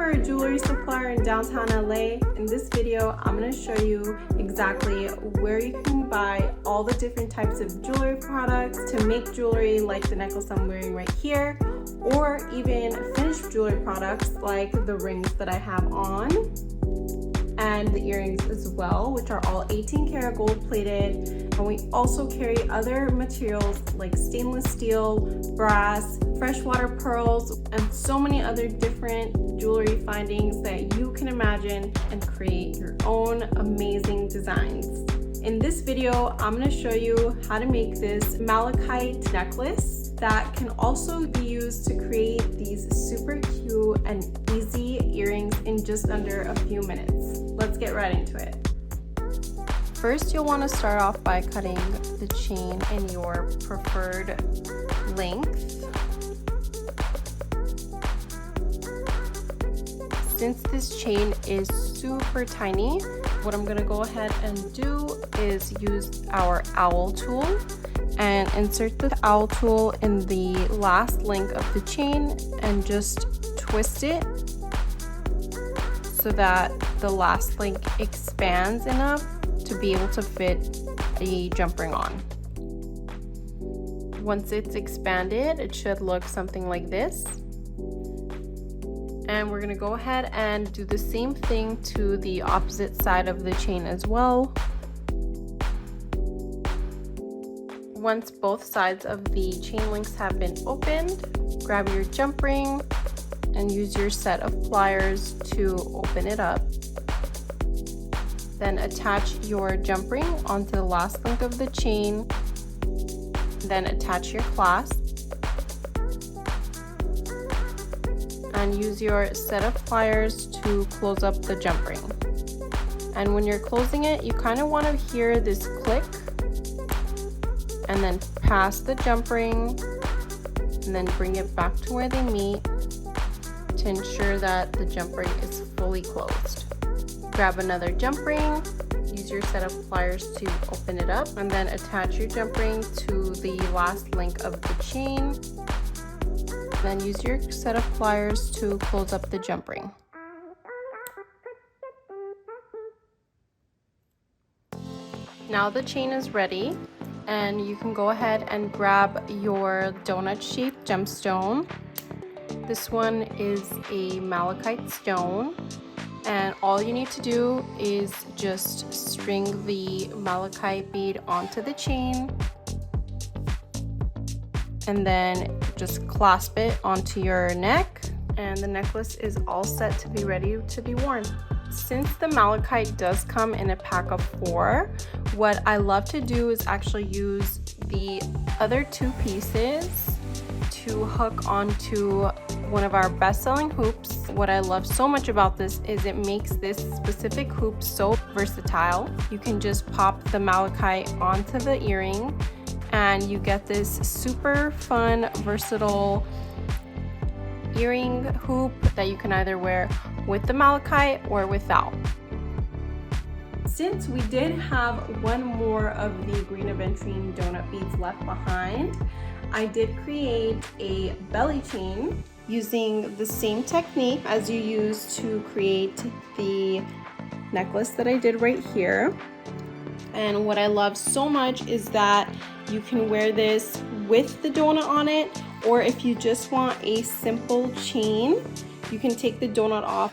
for a jewelry supplier in downtown LA, in this video I'm going to show you exactly where you can buy all the different types of jewelry products to make jewelry like the necklace I'm wearing right here, or even finished jewelry products like the rings that I have on and the earrings as well, which are all 18 karat gold plated. And we also carry other materials like stainless steel, brass, freshwater pearls, and so many other different jewelry findings that you can imagine and create your own amazing designs. In this video, I'm going to show you how to make this malachite necklace that can also be used to create these super cute and easy earrings in just under a few minutes. Let's get right into it. First, you'll want to start off by cutting the chain in your preferred length. Since this chain is super tiny, what I'm going to go ahead and do is use our Awl Tool and insert the Awl Tool in the last link of the chain and just twist it so that the last link expands enough to be able to fit a jump ring on. Once it's expanded, it should look something like this. And we're going to go ahead and do the same thing to the opposite side of the chain as well. Once both sides of the chain links have been opened, grab your jump ring and use your set of pliers to open it up. Then attach your jump ring onto the last link of the chain. Then attach your clasp. And use your set of pliers to close up the jump ring. And when you're closing it, you kind of want to hear this click. And then pass the jump ring. And then bring it back to where they meet to ensure that the jump ring is fully closed. Grab another jump ring, use your set of pliers to open it up, and then attach your jump ring to the last link of the chain. Then use your set of pliers to close up the jump ring. Now the chain is ready, and you can go ahead and grab your donut-shaped gemstone. This one is a malachite stone. And all you need to do is just string the malachite bead onto the chain and then just clasp it onto your neck, and the necklace is all set to be ready to be worn. Since the malachite does come in a pack of 4, what I love to do is actually use the other 2 pieces to hook onto one of our best-selling hoops. What I love so much about this is it makes this specific hoop so versatile. You can just pop the malachite onto the earring and you get this super fun, versatile earring hoop that you can either wear with the malachite or without. Since we did have one more of the green aventurine donut beads left behind, I did create a belly chain using the same technique as you use to create the necklace that I did right here. And what I love so much is that you can wear this with the donut on it, or if you just want a simple chain, you can take the donut off.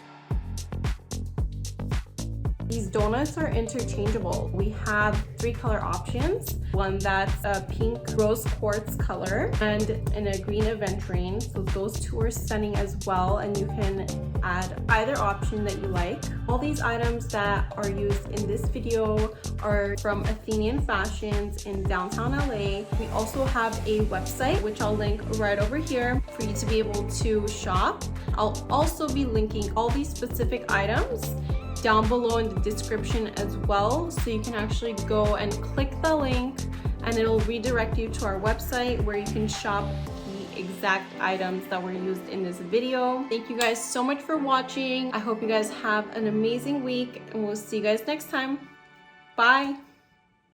These donuts are interchangeable. We have 3 color options. One that's a pink rose quartz color and in a green aventurine. So those 2 are stunning as well, and you can add either option that you like. All these items that are used in this video are from Athenian Fashions in downtown LA. We also have a website, which I'll link right over here for you to be able to shop. I'll also be linking all these specific items down below in the description as well, so you can actually go and click the link and it'll redirect you to our website where you can shop the exact items that were used in this video. Thank you guys so much for watching. I hope you guys have an amazing week and we'll see you guys next time. Bye.